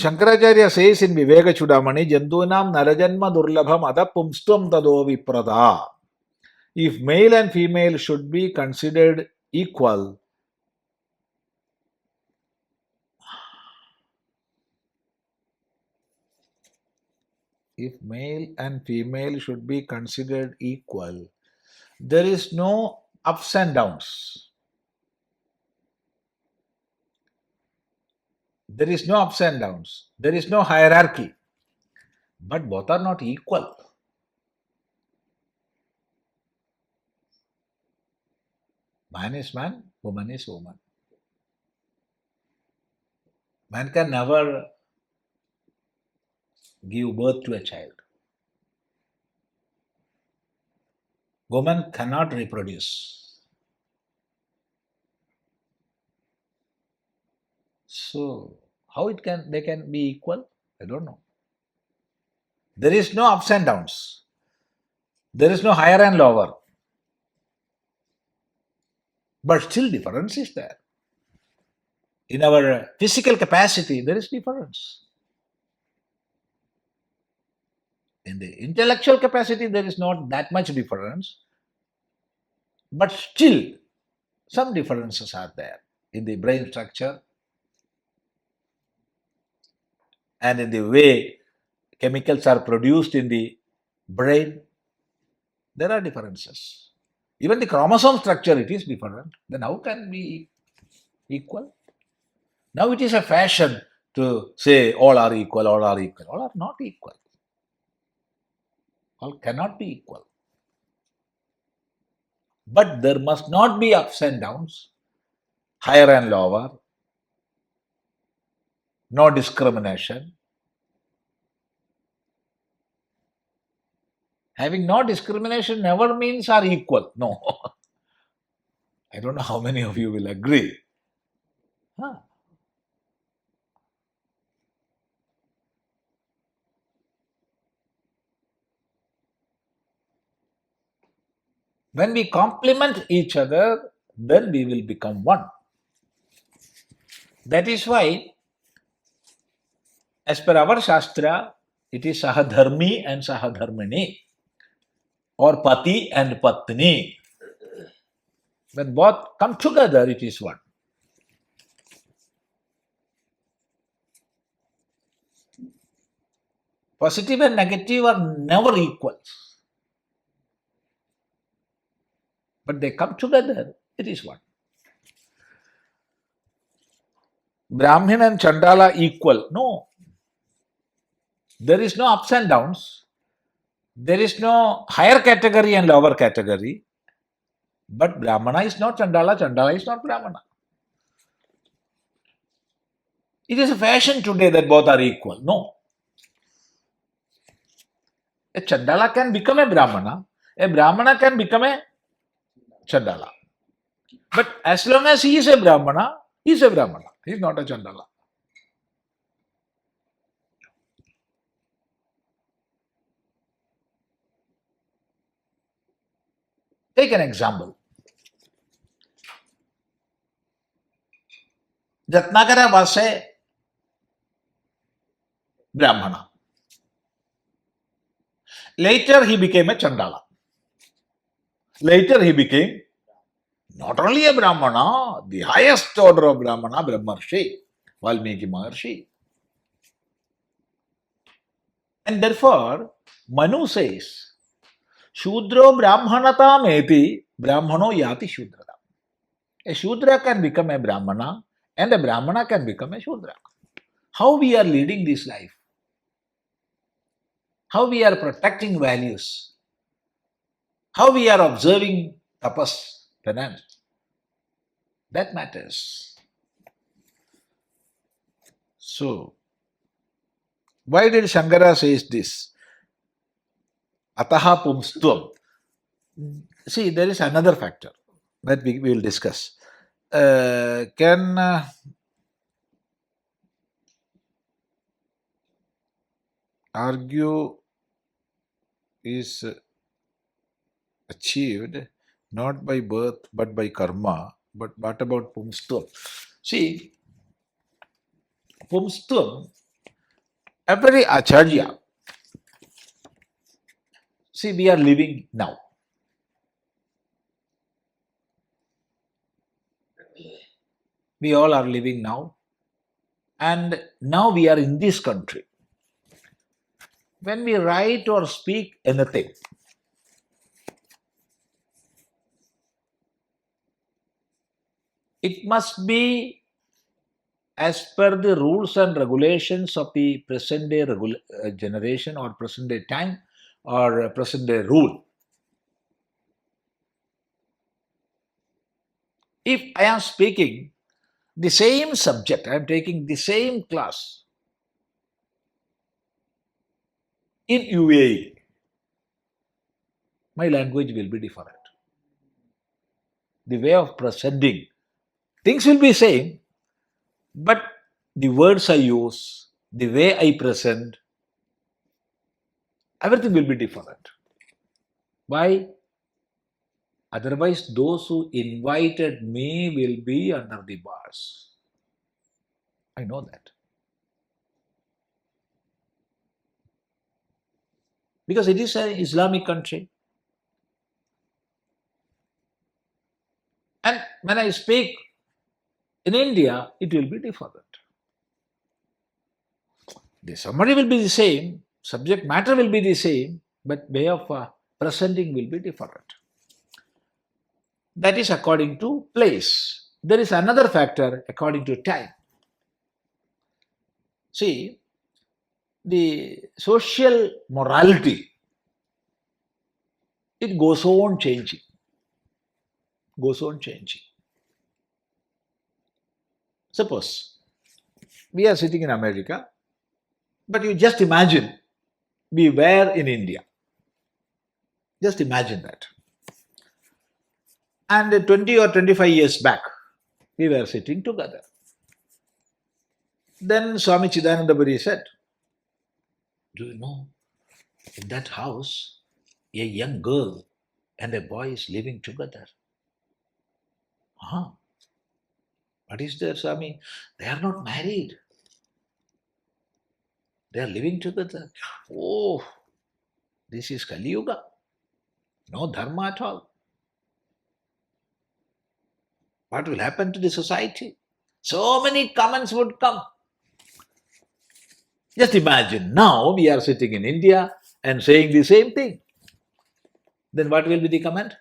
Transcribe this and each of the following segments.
Sankaracharya says in Vivekachudamani, Jandunam Narajanma Durlabham Ada pumstvam tado viprada. If male and female should be considered equal, if male and female should be considered equal, there is no ups and downs. There is no ups and downs. There is no hierarchy. But both are not equal. Man is man, woman is woman. Man can never give birth to a child. Woman cannot reproduce. So, how they can be equal? I don't know. There is no ups and downs. There is no higher and lower. But still difference is there. In our physical capacity, there is difference. In the intellectual capacity, there is not that much difference. But still, some differences are there in the brain structure and in the way chemicals are produced in the brain. There are differences. Even the chromosome structure, it is different. Then how can we be equal? Now it is a fashion to say all are equal, all are equal. All are not equal. All cannot be equal. But there must not be ups and downs, higher and lower, no discrimination. Having no discrimination never means are equal. No. I don't know how many of you will agree. Huh. When we complement each other, then we will become one. That is why, as per our Shastra, it is Sahadharmi and Sahadharmini, or Pati and Patni. When both come together, it is one. Positive and negative are never equal. But they come together, it is one. Brahmin and Chandala equal. No. There is no ups and downs. There is no higher category and lower category. But Brahmana is not Chandala, Chandala is not Brahmana. It is a fashion today that both are equal. No. A Chandala can become a Brahmana can become a Chandala. But as long as he is a Brahmana, he is a Brahmana. He is not a Chandala. Take an example. Ratnakara was a Brahmana. Later he became a Chandala. Later he became not only a Brahmana, the highest order of Brahmana, Brahmarshi, Valmiki Maharshi. And therefore, Manu says, Shudro Brahmanata meti, Brahmano yati Shudrata. A Shudra can become a Brahmana and a Brahmana can become a Shudra. How we are leading this life? How we are protecting values? How we are observing tapas, penance? That matters. So, why did Shankara say this? Ataha pumstvam. See, there is another factor that we will discuss. Can argue is achieved not by birth but by karma. But what about pumstvam? See, pumstvam every Acharya, see, we are living now. We all are living now. And now we are in this country. When we write or speak anything, it must be as per the rules and regulations of the present day generation or present day time or present day rule. If I am speaking the same subject, I am taking the same class in UAE, my language will be different. The way of presenting, things will be same, but the words I use, the way I present, everything will be different. Why? Otherwise, those who invited me will be under the bars. I know that. Because it is an Islamic country. And when I speak in India, it will be different. The summary will be the same, subject matter will be the same, but way of presenting will be different. That is according to place. There is another factor according to time. See, the social morality, it goes on changing. Goes on changing. Suppose we are sitting in America, but you just imagine we were in India. Just imagine that. And 20 or 25 years back, we were sitting together. Then Swami Chidanandaburi said, do you know, in that house, a young girl and a boy is living together. Huh? What is there, Swami? They are not married. They are living together. Oh, this is Kali Yuga. No dharma at all. What will happen to the society? So many comments would come. Just imagine, now we are sitting in India and saying the same thing. Then what will be the comment?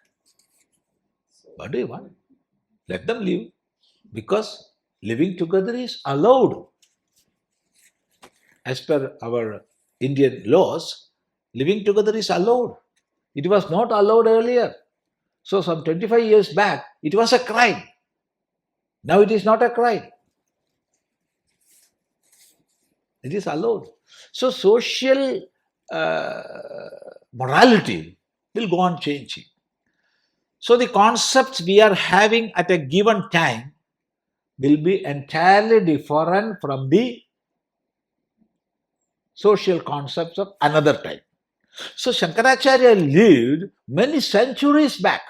What do you want? Let them live. Because living together is allowed. As per our Indian laws, living together is allowed. It was not allowed earlier. So some 25 years back, it was a crime. Now it is not a crime. It is allowed. So social morality will go on changing. So the concepts we are having at a given time will be entirely different from the social concepts of another time. So Sankaracharya lived many centuries back.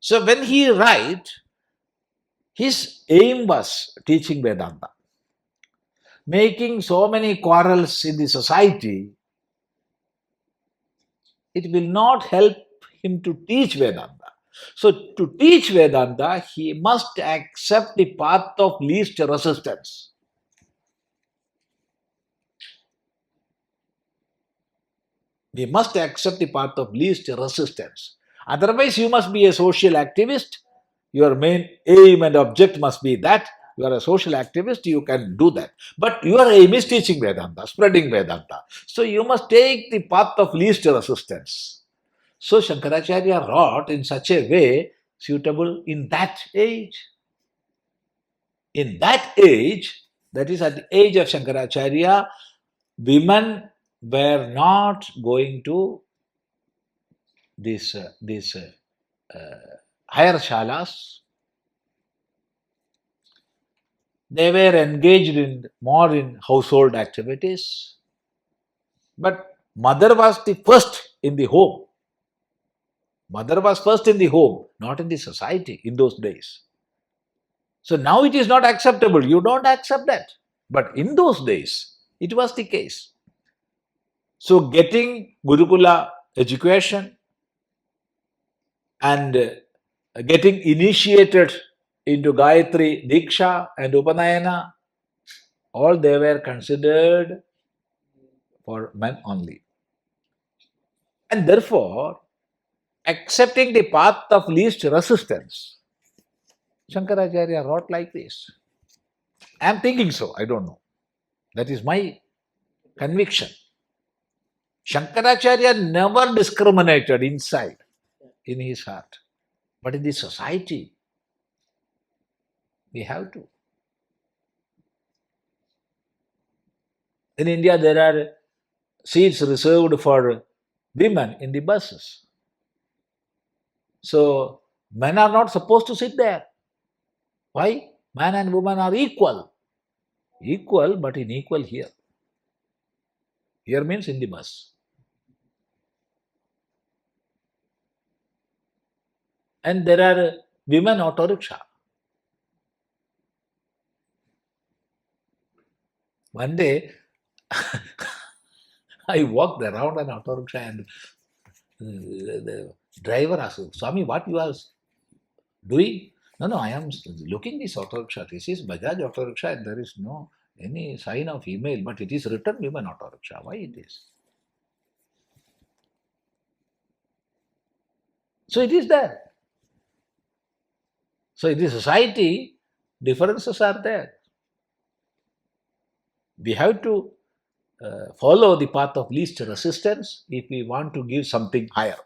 So when he wrote, his aim was teaching Vedanta. Making so many quarrels in the society, it will not help him to teach Vedanta. So to teach Vedanta, he must accept the path of least resistance. We must accept the path of least resistance. Otherwise, you must be a social activist. Your main aim and object must be that you are a social activist, you can do that. But your aim is teaching Vedanta, spreading Vedanta. So you must take the path of least resistance. So Sankaracharya wrote in such a way suitable in that age. In that age, that is at the age of Sankaracharya, women were not going to these higher shalas. They were engaged in more in household activities. But mother was the first in the home. Mother was first in the home, not in the society in those days. So now it is not acceptable. You don't accept that. But in those days, it was the case. So getting Gurukula education and getting initiated into Gayatri Diksha and Upanayana, all they were considered for men only. And therefore, accepting the path of least resistance, Sankaracharya wrote like this. I am thinking so, I don't know. That is my conviction. Sankaracharya never discriminated inside, in his heart. But in the society, we have to. In India, there are seats reserved for women in the buses. So, men are not supposed to sit there. Why? Man and woman are equal. Equal, but unequal here. Here means in the bus. And there are women auto rickshaw. One day, I walked around an auto rickshaw and the driver asked, Swami, what you are doing? No, I am looking this auto rickshaw. This is Bajaj auto rickshaw and there is no any sign of female, but it is written women auto rickshaw. Why it is? So it is there. So in the society, differences are there. We have to follow the path of least resistance if we want to give something higher.